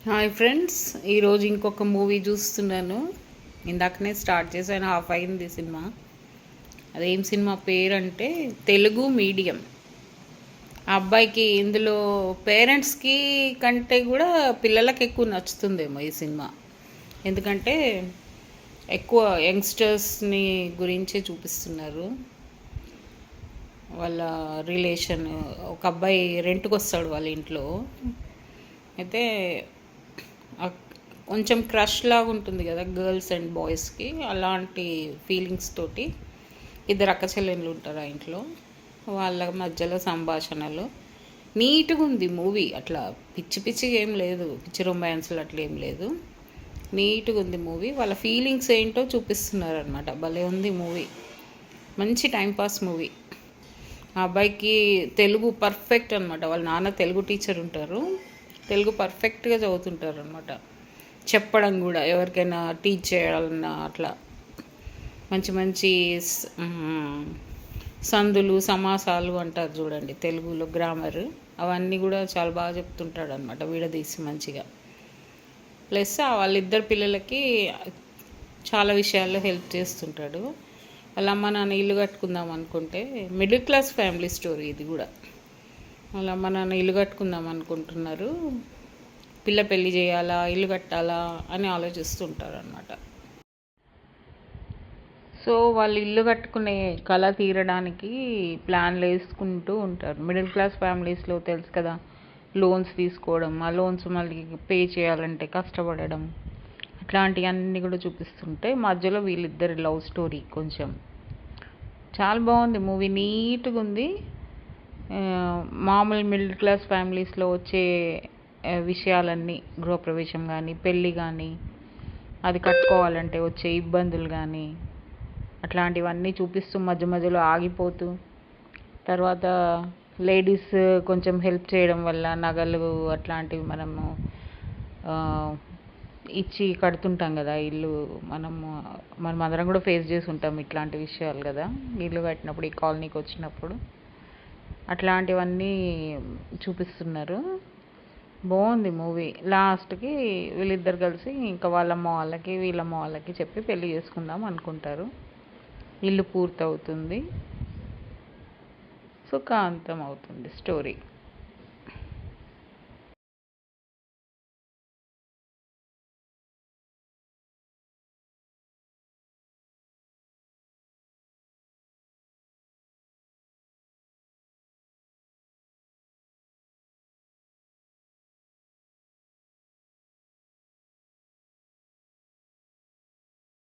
Hi friends, ఈరోజు ఇంకొక movie చూస్తున్నాను. ఇందాకనే స్టార్ట్ చేశాను, హాఫ్ అయింది సినిమా. అదేం సినిమా పేరు అంటే తెలుగు మీడియం. ఆ అబ్బాయికి ఇందులో పేరెంట్స్కి కంటే కూడా పిల్లలకి ఎక్కువ నచ్చుతుందేమో ఈ సినిమా. ఎందుకంటే ఎక్కువ యంగ్స్టర్స్ని గురించి చూపిస్తున్నారు. వాళ్ళ రిలేషన్, ఒక అబ్బాయి రెంట్కి వస్తాడు వాళ్ళ ఇంట్లో. అయితే కొంచెం క్రష్ లాగా ఉంటుంది కదా గర్ల్స్ అండ్ బాయ్స్కి, అలాంటి ఫీలింగ్స్ తోటి ఇద్దరు అక్క చెల్లెళ్ళు ఉంటారు ఆ ఇంట్లో. వాళ్ళ మధ్యలో సంభాషణలు నీట్గా ఉంది మూవీ. అట్లా పిచ్చి పిచ్చిగా ఏం లేదు, పిచ్చి రొమాన్స్లు అట్లా ఏం లేదు. నీట్గా ఉంది మూవీ. వాళ్ళ ఫీలింగ్స్ ఏంటో చూపిస్తున్నారు అనమాట. భలే ఉంది మూవీ, మంచి టైంపాస్ మూవీ. ఆ అబ్బాయికి తెలుగు పర్ఫెక్ట్ అనమాట. వాళ్ళ నాన్న తెలుగు టీచర్ ఉంటారు, తెలుగు పర్ఫెక్ట్గా చదువుతుంటారు అనమాట. చెప్పడం కూడా ఎవరికైనా టీచ్ చేయాలన్నా అట్లా మంచి మంచి సందులు సమాసాలు అంటారు చూడండి తెలుగులో, గ్రామర్ అవన్నీ కూడా చాలా బాగా చెప్తుంటాడు అనమాట, విడదీసి మంచిగా. ప్లస్ వాళ్ళిద్దరు పిల్లలకి చాలా విషయాల్లో హెల్ప్ చేస్తుంటాడు. వాళ్ళ అమ్మ నాన్న ఇల్లు కట్టుకుందాం అనుకుంటే, మిడిల్ క్లాస్ ఫ్యామిలీ స్టోరీ ఇది కూడా. వాళ్ళ అమ్మ నాన్న ఇల్లు కట్టుకుందాం అనుకుంటున్నారు, పిల్ల పెళ్ళి చేయాలా ఇల్లు కట్టాలా అని ఆలోచిస్తుంటారు అనమాట. సో వాళ్ళు ఇల్లు కట్టుకునే కళ తీరడానికి ప్లాన్లు వేసుకుంటూ ఉంటారు. మిడిల్ క్లాస్ ఫ్యామిలీస్లో తెలుసు కదా, లోన్స్ తీసుకోవడం, ఆ లోన్స్ మళ్ళీ పే చేయాలంటే కష్టపడడం, ఇట్లాంటివన్నీ కూడా చూపిస్తుంటే మధ్యలో వీళ్ళిద్దరి లవ్ స్టోరీ కొంచెం చాలా బాగుంది మూవీ. నీట్గా ఉంది. మామూలు మిడిల్ క్లాస్ ఫ్యామిలీస్లో వచ్చే విషయాలన్నీ, గృహప్రవేశం కానీ పెళ్ళి కానీ అది కట్టుకోవాలంటే వచ్చే ఇబ్బందులు కానీ అట్లాంటివన్నీ చూపిస్తూ మధ్య మధ్యలో ఆగిపోతూ, తర్వాత లేడీస్ కొంచెం హెల్ప్ చేయడం వల్ల నగలు అట్లాంటివి మనము ఇచ్చి కడుతుంటాం కదా ఇల్లు. మనం అందరం కూడా ఫేస్ చేసి ఉంటాం ఇట్లాంటి విషయాలు కదా, ఇల్లు కట్టినప్పుడు, ఈ కాలనీకి వచ్చినప్పుడు అట్లాంటివన్నీ చూపిస్తున్నారు. బాగుంది మూవీ. లాస్ట్కి వీళ్ళిద్దరు కలిసి ఇంకా వాళ్ళమ్మ వాళ్ళకి వీళ్ళమ్మ వాళ్ళకి చెప్పి పెళ్లి చేసుకుందాం అనుకుంటారు. ఇల్లు పూర్తవుతుంది, సుఖాంతం అవుతుంది స్టోరీ.